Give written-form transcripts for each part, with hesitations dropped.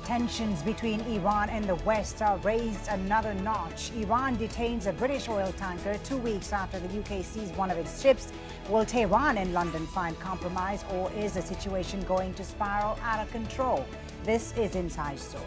Tensions between Iran and the West are raised another notch. Iran detains a British oil tanker 2 weeks after the UK seized one of its ships. Will Tehran and London find compromise, or is the situation going to spiral out of control? This is Inside Story.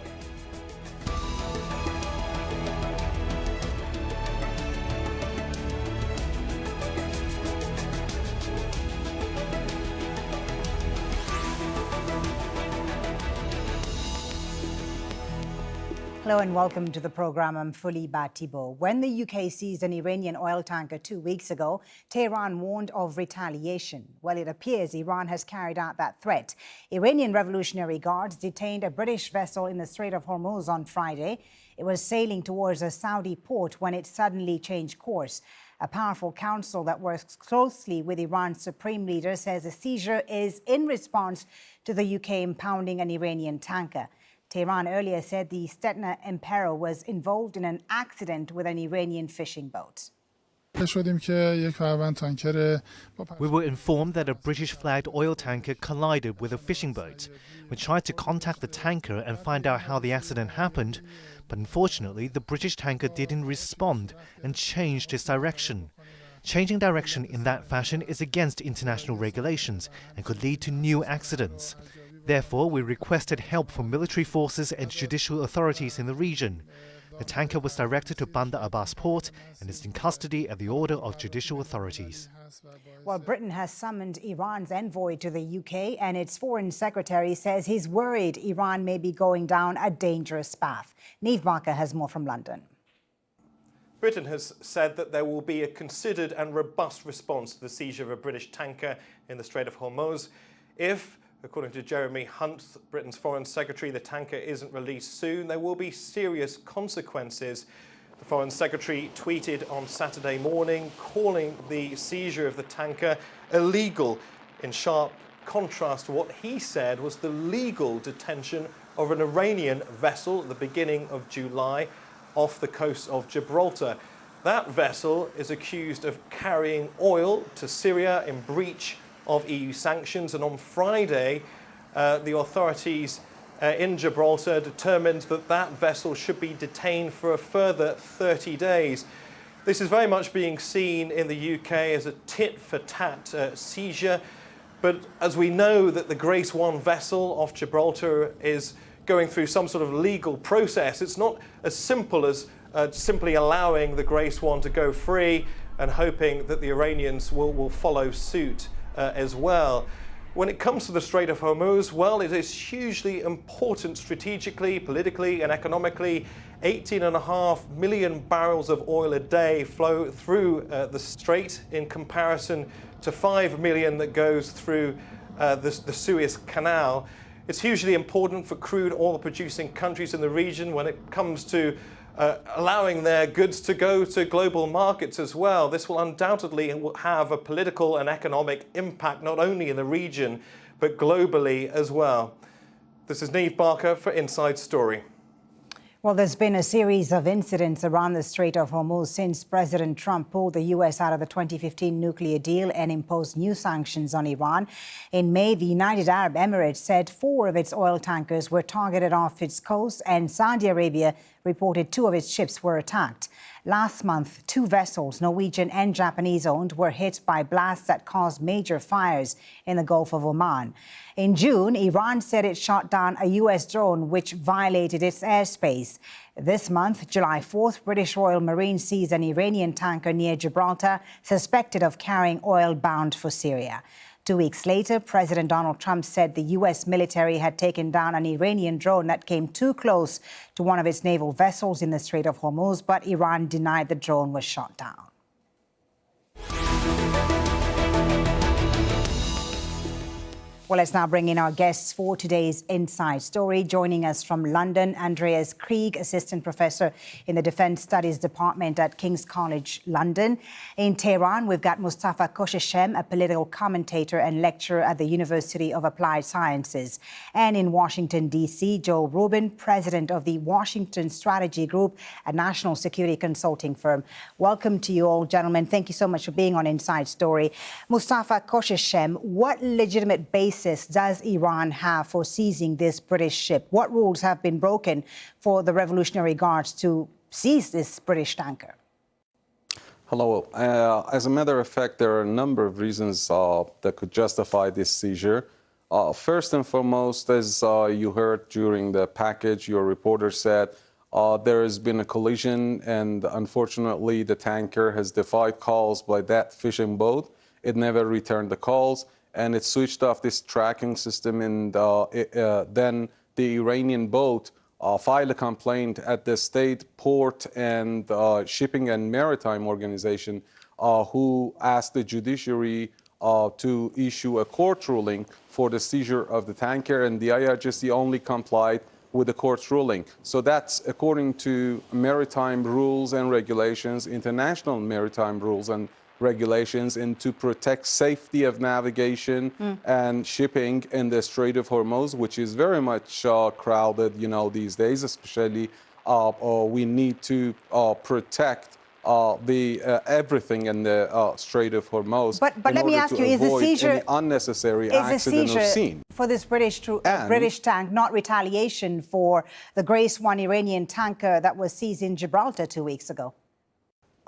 Hello and welcome to the program. I'm Fuliba Thibault. When the UK seized an Iranian oil tanker 2 weeks ago, Tehran warned of retaliation. Well, it appears Iran has carried out that threat. Iranian Revolutionary Guards detained a British vessel in the Strait of Hormuz on Friday. It was sailing towards a Saudi port when it suddenly changed course. A powerful council that works closely with Iran's supreme leader says the seizure is in response to the UK impounding an Iranian tanker. Tehran earlier said the Stena Impero was involved in an accident with an Iranian fishing boat. We were informed that a British-flagged oil tanker collided with a fishing boat. We tried to contact the tanker and find out how the accident happened, but unfortunately the British tanker didn't respond and changed its direction. Changing direction in that fashion is against international regulations and could lead to new accidents. Therefore, we requested help from military forces and judicial authorities in the region. The tanker was directed to Bandar Abbas port and is in custody at the order of judicial authorities. Well, Britain has summoned Iran's envoy to the UK, and its foreign secretary says he's worried Iran may be going down a dangerous path. Niamh Barker has more from London. Britain has said that there will be a considered and robust response to the seizure of a British tanker in the Strait of Hormuz if, according to Jeremy Hunt, Britain's Foreign Secretary, the tanker isn't released soon, there will be serious consequences. The Foreign Secretary tweeted on Saturday morning, calling the seizure of the tanker illegal, in sharp contrast to what he said was the legal detention of an Iranian vessel at the beginning of July off the coast of Gibraltar. That vessel is accused of carrying oil to Syria in breach of EU sanctions, and on Friday the authorities in Gibraltar determined that that vessel should be detained for a further 30 days. This is very much being seen in the UK as a tit-for-tat seizure, but as we know that the Grace 1 vessel off Gibraltar is going through some sort of legal process, it's not as simple as simply allowing the Grace 1 to go free and hoping that the Iranians will follow suit as well. When it comes to the Strait of Hormuz, well, it is hugely important strategically, politically and economically. 18.5 million barrels of oil a day flow through the strait in comparison to 5 million that goes through the Suez Canal. It's hugely important for crude oil producing countries in the region when it comes to allowing their goods to go to global markets as well. This will undoubtedly have a political and economic impact not only in the region but globally as well. This is Niamh Barker for Inside Story. Well, there's been a series of incidents around the Strait of Hormuz since President Trump pulled the U.S. out of the 2015 nuclear deal and imposed new sanctions on Iran. In May, the United Arab Emirates said 4 of its oil tankers were targeted off its coast, and Saudi Arabia reported 2 of its ships were attacked. Last month, 2 vessels, Norwegian and Japanese-owned, were hit by blasts that caused major fires in the Gulf of Oman. In June, Iran said it shot down a U.S. drone which violated its airspace. This month, July 4th, British Royal Marine seized an Iranian tanker near Gibraltar, suspected of carrying oil bound for Syria. 2 weeks later, President Donald Trump said the U.S. military had taken down an Iranian drone that came too close to one of its naval vessels in the Strait of Hormuz, but Iran denied the drone was shot down. Well, let's now bring in our guests for today's Inside Story. Joining us from London, Andreas Krieg, Assistant Professor in the Defence Studies Department at King's College London. In Tehran, we've got Mustafa Kosheshem, a political commentator and lecturer at the University of Applied Sciences. And in Washington, D.C., Joe Rubin, President of the Washington Strategy Group, a national security consulting firm. Welcome to you all, gentlemen. Thank you so much for being on Inside Story. Mustafa Kosheshem, what legitimate basis basis does Iran have for seizing this British ship? What rules have been broken for the Revolutionary Guards to seize this British tanker? Hello. As a matter of fact, there are a number of reasons that could justify this seizure. First and foremost, as you heard during the package, your reporter said there has been a collision, and unfortunately, the tanker has defied calls by that fishing boat. It never returned the calls, and it switched off this tracking system, and then the Iranian boat filed a complaint at the State Port and Shipping and Maritime Organization, who asked the judiciary to issue a court ruling for the seizure of the tanker, and the IRGC only complied with the court's ruling. So that's according to maritime rules and regulations, international maritime rules and regulations, and to protect safety of navigation and shipping in the Strait of Hormuz, which is very much crowded, these days. Especially, we need to protect everything in the Strait of Hormuz. But let me ask you: is the seizure unnecessary accident or scene for this British tank not retaliation for the Grace 1 Iranian tanker that was seized in Gibraltar 2 weeks ago?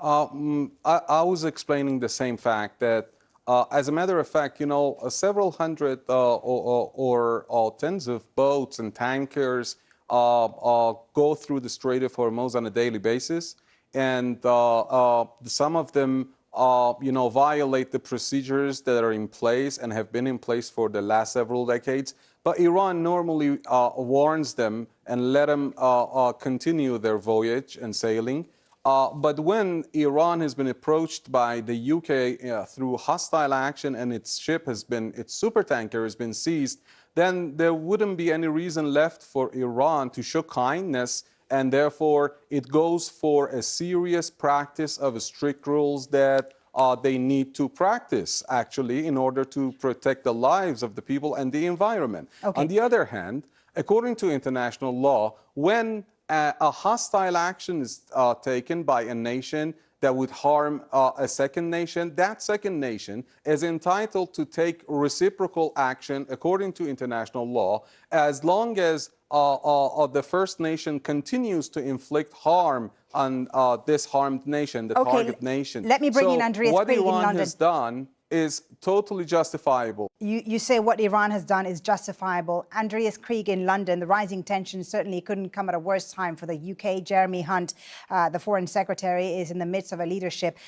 I was explaining the same fact that, as a matter of fact, several hundred or tens of boats and tankers go through the Strait of Hormuz on a daily basis, and some of them, violate the procedures that are in place and have been in place for the last several decades. But Iran normally warns them and let them continue their voyage and sailing. But when Iran has been approached by the UK through hostile action and its supertanker has been seized, then there wouldn't be any reason left for Iran to show kindness, and therefore it goes for a serious practice of strict rules that they need to practice, actually, in order to protect the lives of the people and the environment. Okay. On the other hand, according to international law, when a hostile action is taken by a nation that would harm a second nation, that second nation is entitled to take reciprocal action according to international law, as long as the first nation continues to inflict harm on this harmed nation, the target nation. Let me bring in Andreas Krieg in London. What Iran has done is totally justifiable. You say what Iran has done is justifiable. Andreas Krieg in London, the rising tensions certainly couldn't come at a worse time for the UK. Jeremy Hunt, the Foreign Secretary, is in the midst of a leadership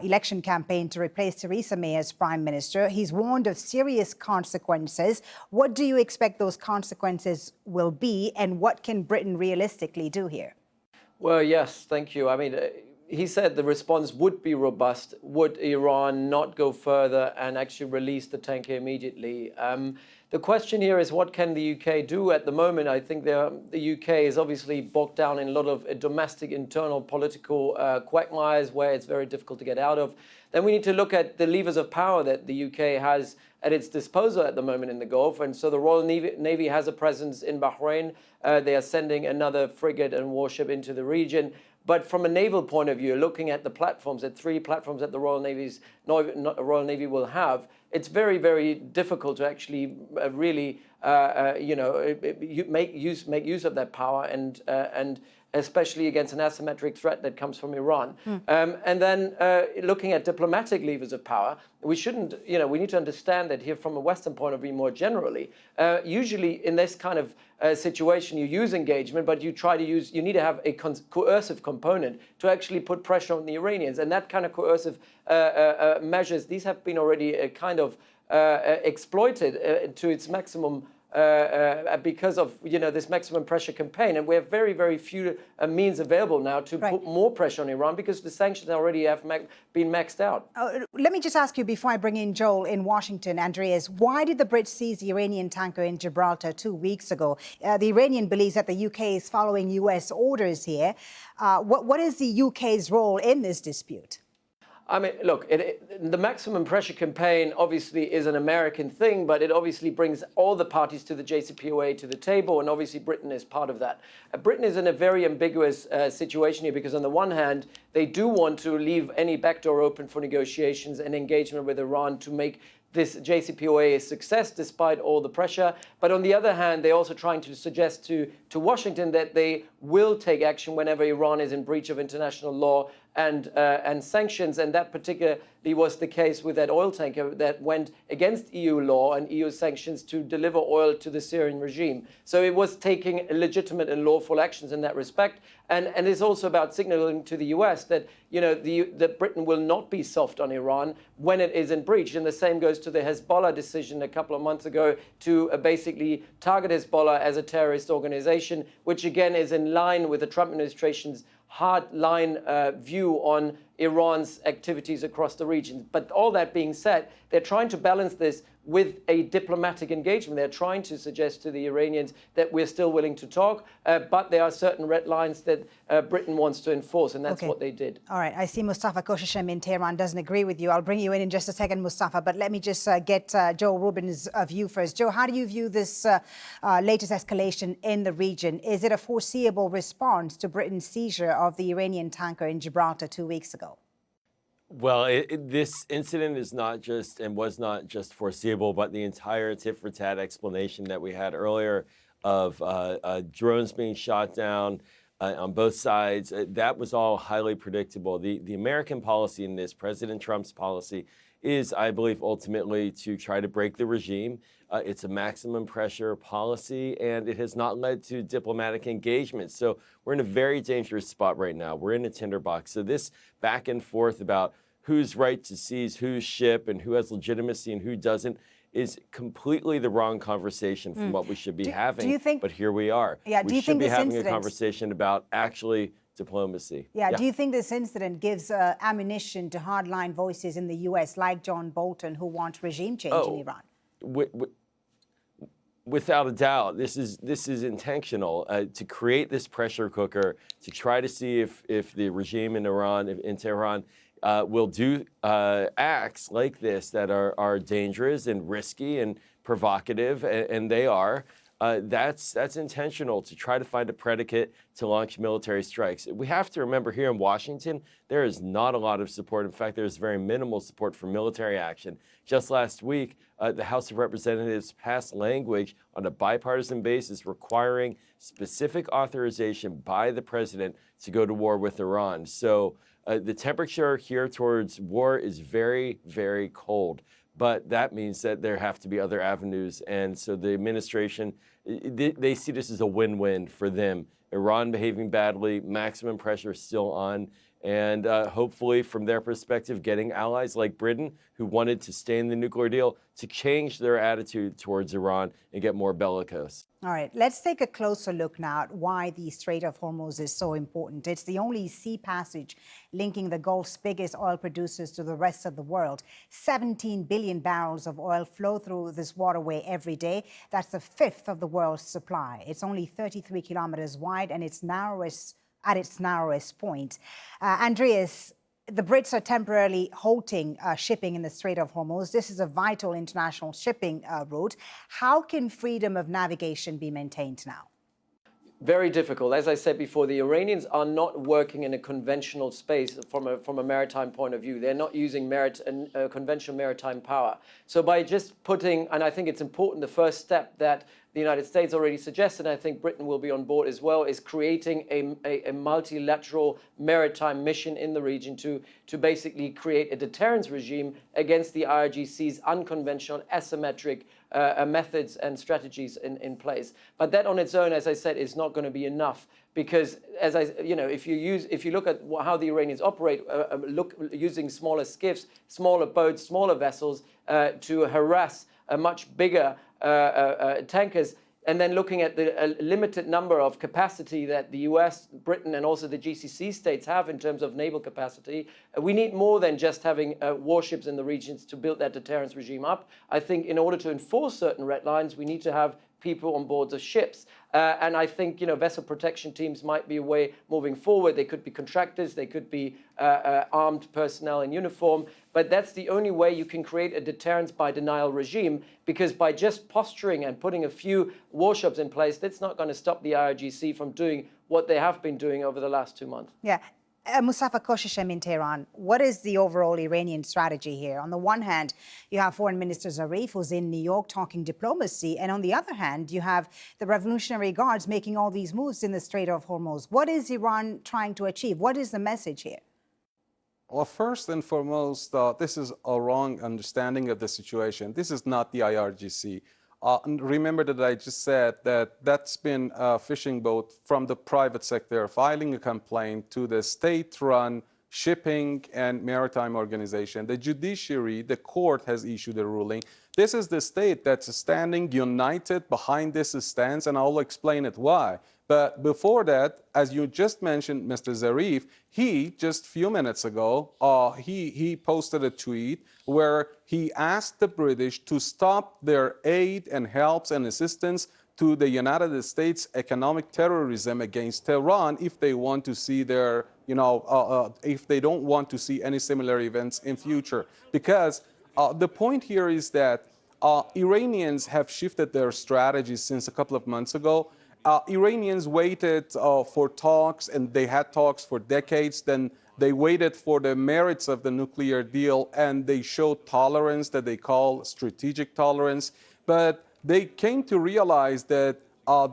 election campaign to replace Theresa May as Prime Minister. He's warned of serious consequences. What do you expect those consequences will be, and what can Britain realistically do here? Well, yes, thank you. I mean, he said the response would be robust. Would Iran not go further and actually release the tanker immediately? The question here is, what can the UK do at the moment? I think the UK is obviously bogged down in a lot of domestic, internal political quagmires where it's very difficult to get out of. Then we need to look at the levers of power that the UK has at its disposal at the moment in the Gulf. And so the Royal Navy has a presence in Bahrain. They are sending another frigate and warship into the region. But from a naval point of view, looking at the platforms, at 3 platforms that the Royal Navy will have, it's very, very difficult to actually really, make use of that power, and especially against an asymmetric threat that comes from Iran. And then looking at diplomatic levers of power, we need to understand that here from a Western point of view more generally, usually in this kind of situation, you use engagement, but you need to have a coercive component to actually put pressure on the Iranians. And that kind of coercive measures, these have been already kind of exploited to its maximum because of this maximum pressure campaign, and we have very, very few means available now to put more pressure on Iran because the sanctions already have been maxed out. Let me just ask you before I bring in Joel in Washington, Andreas, why did the Brits seize the Iranian tanker in Gibraltar 2 weeks ago? The Iranian believes that the UK is following US orders here. What is the UK's role in this dispute? I mean, look, the maximum pressure campaign obviously is an American thing, but it obviously brings all the parties to the JCPOA to the table, and obviously Britain is part of that. Britain is in a very ambiguous situation here because on the one hand, they do want to leave any backdoor open for negotiations and engagement with Iran to make this JCPOA a success despite all the pressure. But on the other hand, they're also trying to suggest to Washington that they will take action whenever Iran is in breach of international law and sanctions. And that particularly was the case with that oil tanker that went against EU law and EU sanctions to deliver oil to the Syrian regime. So it was taking legitimate and lawful actions in that respect. And it's also about signaling to the US that, that Britain will not be soft on Iran when it is in breach. And the same goes to the Hezbollah decision a couple of months ago to basically target Hezbollah as a terrorist organization, which again is in line with the Trump administration's hard-line view on Iran's activities across the region. But all that being said, they're trying to balance this with a diplomatic engagement. They're trying to suggest to the Iranians that we're still willing to talk, but there are certain red lines that Britain wants to enforce, and that's what they did. All right. I see Mustafa Koshashem in Tehran doesn't agree with you. I'll bring you in just a second, Mustafa, but let me just get Joe Rubin's view first. Joe, how do you view this latest escalation in the region? Is it a foreseeable response to Britain's seizure of the Iranian tanker in Gibraltar 2 weeks ago? Well, this incident is not just and was not just foreseeable, but the entire tit-for-tat explanation that we had earlier of drones being shot down on both sides, that was all highly predictable. The American policy in this, President Trump's policy, is, I believe, ultimately to try to break the regime. It's a maximum pressure policy, and it has not led to diplomatic engagement. So we're in a very dangerous spot right now. We're in a tinderbox. So this back and forth about who's right to seize whose ship and who has legitimacy and who doesn't is completely the wrong conversation from what we should be having. Do you think, but here we are. Yeah, we should be having a conversation about actually diplomacy. Yeah, do you think this incident gives ammunition to hardline voices in the U.S. like John Bolton who want regime change in Iran? Without a doubt, this is intentional to create this pressure cooker to try to see if the regime in Iran, in Tehran, will do acts like this that are dangerous and risky and provocative, and they are. That's intentional to try to find a predicate to launch military strikes. We have to remember here in Washington, there is not a lot of support. In fact, there's very minimal support for military action. Just last week, the House of Representatives passed language on a bipartisan basis requiring specific authorization by the president to go to war with Iran. So the temperature here towards war is very, very cold. But that means that there have to be other avenues. And so the administration, they see this as a win-win for them. Iran behaving badly, maximum pressure still on, and hopefully from their perspective, getting allies like Britain, who wanted to stay in the nuclear deal, to change their attitude towards Iran and get more bellicose. All right, let's take a closer look now at why the Strait of Hormuz is so important. It's the only sea passage linking the Gulf's biggest oil producers to the rest of the world. 17 billion barrels of oil flow through this waterway every day. That's a fifth of the world's supply. It's only 33 kilometers wide and it's at its narrowest point. Andreas, the Brits are temporarily halting shipping in the Strait of Hormuz. This is a vital international shipping route. How can freedom of navigation be maintained now? Very difficult. As I said before, the Iranians are not working in a conventional space from a maritime point of view. They're not using conventional maritime power. So by just putting, and I think it's important, the first step that the United States already suggested, and I think Britain will be on board as well, is creating a multilateral maritime mission in the region to basically create a deterrence regime against the IRGC's unconventional, asymmetric methods and strategies in place. But that on its own, as I said, is not going to be enough, because if you look at how the Iranians operate, using smaller skiffs, smaller boats, smaller vessels to harass a much bigger tankers, and then looking at the limited number of capacity that the US, Britain, and also the GCC states have in terms of naval capacity, we need more than just having warships in the regions to build that deterrence regime up. I think in order to enforce certain red lines, we need to have people on board the ships. And I think, vessel protection teams might be a way moving forward. They could be contractors, they could be armed personnel in uniform, but that's the only way you can create a deterrence by denial regime, because by just posturing and putting a few warships in place, that's not going to stop the IRGC from doing what they have been doing over the last 2 months. Yeah. Mustafa Kosheshem in Tehran, what is the overall Iranian strategy here? On the one hand, you have Foreign Minister Zarif, who's in New York talking diplomacy, and on the other hand, you have the Revolutionary Guards making all these moves in the Strait of Hormuz. What is Iran trying to achieve? What is the message here? Well, first and foremost, this is a wrong understanding of the situation. This is not the IRGC. Remember that I just said that that's been a fishing boat from the private sector filing a complaint to the state-run shipping and maritime organization. The judiciary, the court has issued a ruling. This is the state that's standing united behind this stance, and I'll explain it why. But before that, as you just mentioned, Mr. Zarif, he just a few minutes ago, he posted a tweet where he asked the British to stop their aid and helps and assistance to the United States economic terrorism against Tehran if they want to see their, if they don't want to see any similar events in future. Because the point here is that Iranians have shifted their strategy since a couple of months ago. Iranians waited for talks, and they had talks for decades. Then they waited for the merits of the nuclear deal, and they showed tolerance that they call strategic tolerance. But they came to realize that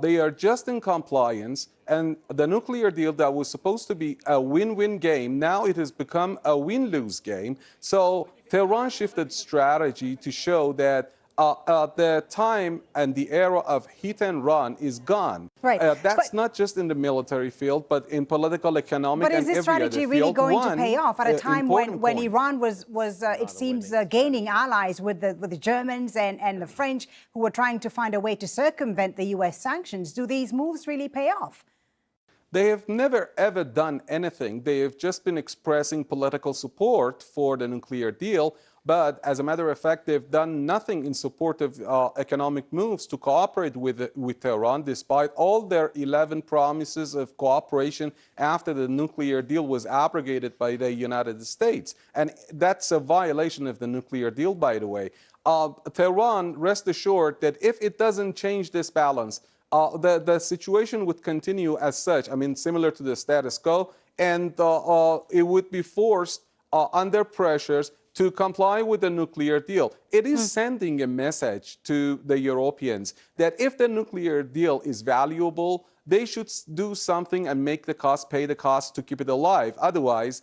they are just in compliance, and the nuclear deal that was supposed to be a win-win game, now it has become a win-lose game. So Tehran shifted strategy to show that the time and the era of hit and run is gone. Right. That's not just in the military field, but in political, economic, but and is this every other strategy field. really going to pay off at a time when Iran was it seems, gaining allies with the Germans and the French, who were trying to find a way to circumvent the U.S. sanctions? Do these moves really pay off? They have never, ever done anything. They have just been expressing political support for the nuclear deal. But as a matter of fact, they've done nothing in support of economic moves to cooperate with Tehran, despite all their 11 promises of cooperation after the nuclear deal was abrogated by the United States. And that's a violation of the nuclear deal, by the way. Tehran, rest assured that if it doesn't change this balance, the situation would continue as such, I mean, similar to the status quo, and it would be forced under pressures to comply with the nuclear deal. It is sending a message to the Europeans that if the nuclear deal is valuable, they should do something and make the cost, pay the cost to keep it alive. Otherwise,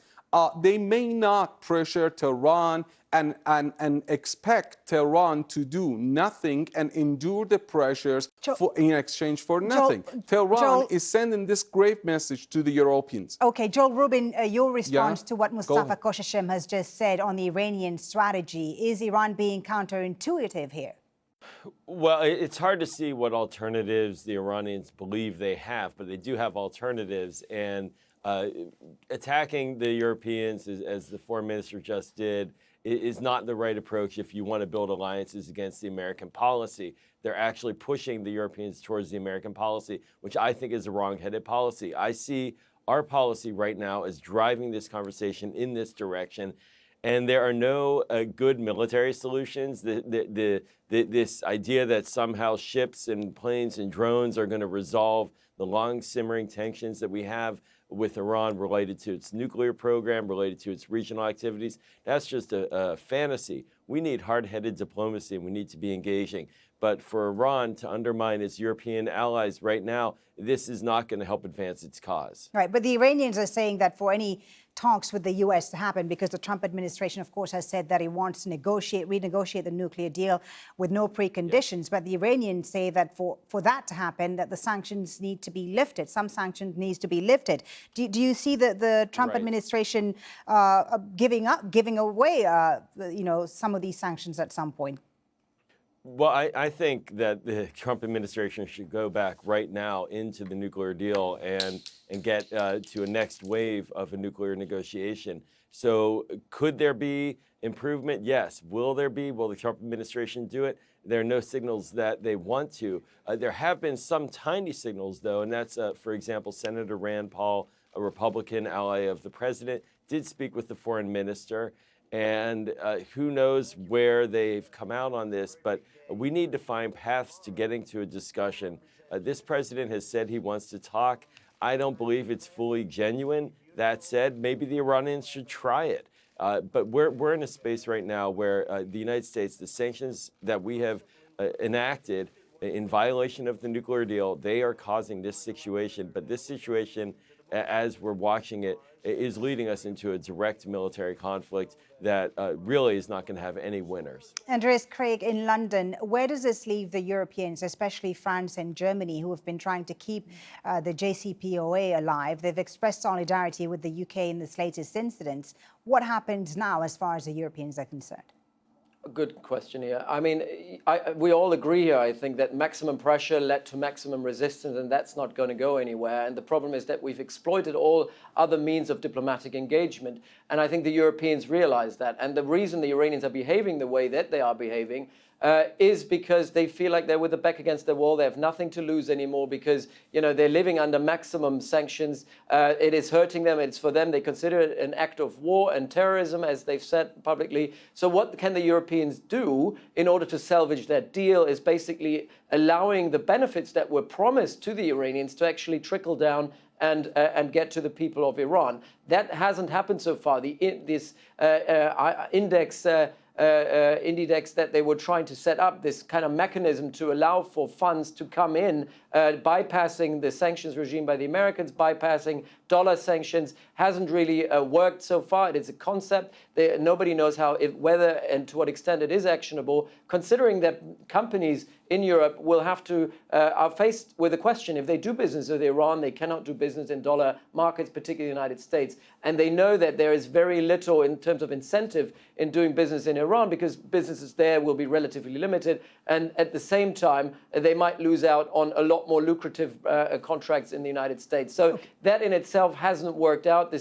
they may not pressure Tehran and expect Tehran to do nothing and endure the pressures in exchange for nothing. Tehran is sending this grave message to the Europeans. Okay, Joel Rubin, your response to what Mustafa Kosheshem has just said on the Iranian strategy. Is Iran being counterintuitive here? Well, it's hard to see what alternatives the Iranians believe they have, but they do have alternatives. And attacking the Europeans, as the foreign minister just did, is not the right approach if you want to build alliances against the American policy. They're actually pushing the Europeans towards the American policy, which I think is a wrong-headed policy. I see our policy right now as driving this conversation in this direction, and there are no good military solutions. This idea that somehow ships and planes and drones are going to resolve the long simmering tensions that we have with Iran related to its nuclear program, related to its regional activities, that's just a fantasy. We need hard-headed diplomacy, and we need to be engaging. But for Iran to undermine its European allies right now, this is not going to help advance its cause. Right, but the Iranians are saying that for any talks with the U.S. to happen, because the Trump administration, of course, has said that it wants to renegotiate the nuclear deal with no preconditions. Yeah. But the Iranians say that for that to happen, that the sanctions need to be lifted. Some sanctions needs to be lifted. Do you see the Trump administration giving away, some of these sanctions at some point? Well, I think that the Trump administration should go back right now into the nuclear deal and get to a next wave of a nuclear negotiation. So could there be improvement? Yes. Will there be? Will the Trump administration do it? There are no signals that they want to. There have been some tiny signals, though, and that's, for example, Senator Rand Paul, a Republican ally of the president, did speak with the foreign minister. And who knows where they've come out on this, but we need to find paths to getting to a discussion. This president has said he wants to talk. I don't believe it's fully genuine. That said, maybe the Iranians should try it. But we're in a space right now where the United States, the sanctions that we have enacted in violation of the nuclear deal, they are causing this situation. But this situation, as we're watching it, is leading us into a direct military conflict that really is not going to have any winners. Andreas Craig in London, where does this leave the Europeans, especially France and Germany, who have been trying to keep the JCPOA alive? They've expressed solidarity with the UK in this latest incident. What happens now as far as the Europeans are concerned? A good question here. I mean, we all agree here, I think, that maximum pressure led to maximum resistance, and that's not going to go anywhere. And the problem is that we've exploited all other means of diplomatic engagement. And I think the Europeans realize that. And the reason the Iranians are behaving the way that they are behaving is because they feel like they're with the back against the wall. They have nothing to lose anymore because, you know, they're living under maximum sanctions. It is hurting them. It's for them. They consider it an act of war and terrorism, as they've said publicly. So what can the Europeans do in order to salvage that deal is basically allowing the benefits that were promised to the Iranians to actually trickle down and get to the people of Iran. That hasn't happened so far. This Indidex that they were trying to set up, this kind of mechanism to allow for funds to come in, bypassing the sanctions regime by the Americans, bypassing dollar sanctions, hasn't really worked so far. It is a concept. Nobody knows whether and to what extent it is actionable, considering that companies in Europe will have to, are faced with the question, if they do business with Iran, they cannot do business in dollar markets, particularly the United States. And they know that there is very little in terms of incentive in doing business in Iran because businesses there will be relatively limited. And at the same time, they might lose out on a lot more lucrative contracts in the United States. So that in itself hasn't worked out.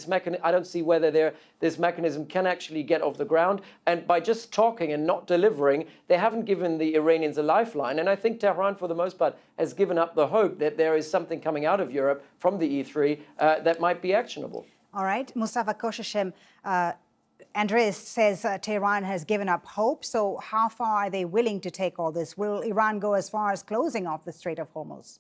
I don't see whether this mechanism can actually get off the ground. And by just talking and not delivering, they haven't given the Iranians a lifeline. And I think Tehran, for the most part, has given up the hope that there is something coming out of Europe from the E3 that might be actionable. All right. Mustafa Koshashem, Andreas says Tehran has given up hope. So how far are they willing to take all this? Will Iran go as far as closing off the Strait of Hormuz?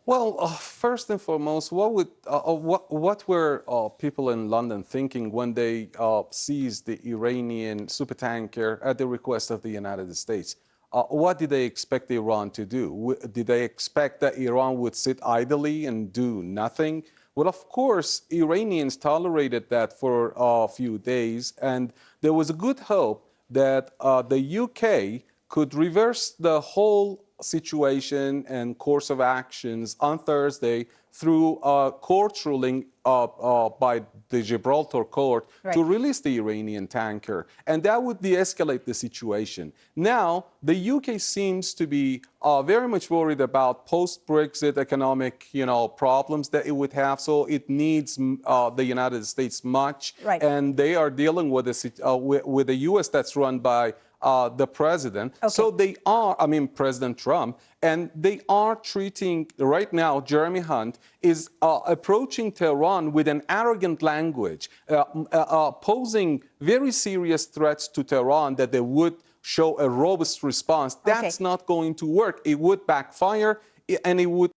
Well, first and foremost, what were people in London thinking when they seized the Iranian supertanker at the request of the United States? What did they expect Iran to do? Did they expect that Iran would sit idly and do nothing? Well, of course, Iranians tolerated that for a few days, and there was a good hope that the UK could reverse the whole situation and course of actions on Thursday through a court ruling by the Gibraltar court to release the Iranian tanker. And that would de-escalate the situation. Now, the UK seems to be very much worried about post-Brexit economic, problems that it would have. So it needs the United States much. And they are dealing with the US that's run by the president. So they are, President Trump, and they are treating, right now, Jeremy Hunt is approaching Tehran with an arrogant language, posing very serious threats to Tehran that they would show a robust response. That's not going to work. It would backfire. And it would,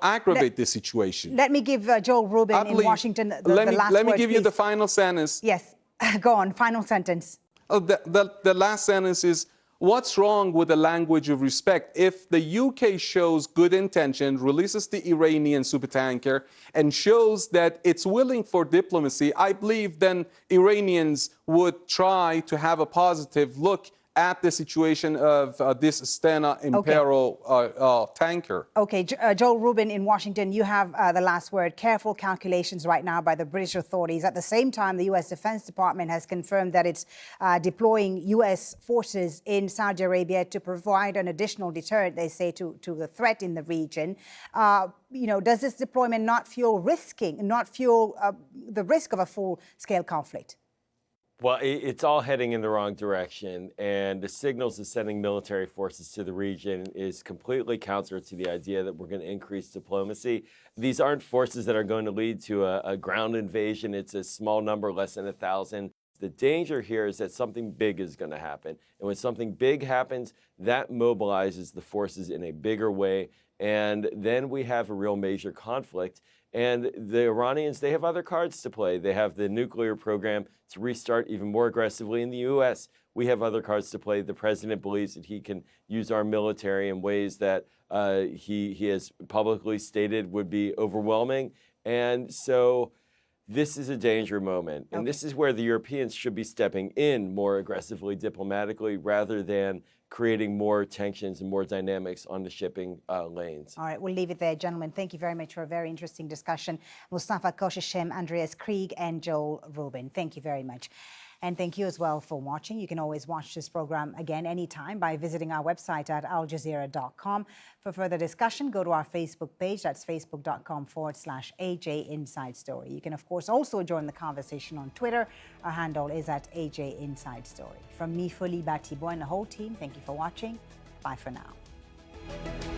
aggravate the situation. Let me give Joel Rubin in Washington the last word, Let me give you please. the final sentence. Yes, go on, final sentence. The last sentence is, what's wrong with the language of respect? If the UK shows good intention, releases the Iranian supertanker, and shows that it's willing for diplomacy, I believe then Iranians would try to have a positive look at the situation of this Stena Impero tanker. Okay, Joel Rubin in Washington, you have the last word. Careful calculations right now by the British authorities. At the same time, the U.S. Defense Department has confirmed that it's deploying U.S. forces in Saudi Arabia to provide an additional deterrent, they say, to the threat in the region. Does this deployment not fuel the risk of a full-scale conflict? Well, it's all heading in the wrong direction, and the signals of sending military forces to the region is completely counter to the idea that we're going to increase diplomacy. These aren't forces that are going to lead to a ground invasion. It's a small number, less than 1,000. The danger here is that something big is going to happen, and when something big happens, that mobilizes the forces in a bigger way, And then we have a real major conflict. And the Iranians, they have other cards to play. They have the nuclear program to restart even more aggressively. In the U.S., we have other cards to play. The president believes that he can use our military in ways that he has publicly stated would be overwhelming. And so this is a danger moment. And this is where the Europeans should be stepping in more aggressively diplomatically rather than creating more tensions and more dynamics on the shipping lanes. All right, we'll leave it there, gentlemen. Thank you very much for a very interesting discussion. Mustafa Koshashem, Andreas Krieg, and Joel Rubin. Thank you very much. And thank you as well for watching. You can always watch this program again anytime by visiting our website at aljazeera.com. For further discussion, go to our Facebook page. That's facebook.com/AJ Inside Story. You can, of course, also join the conversation on Twitter. Our handle is at AJ Inside Story. From me, Fuli Batibo, and the whole team, thank you for watching. Bye for now.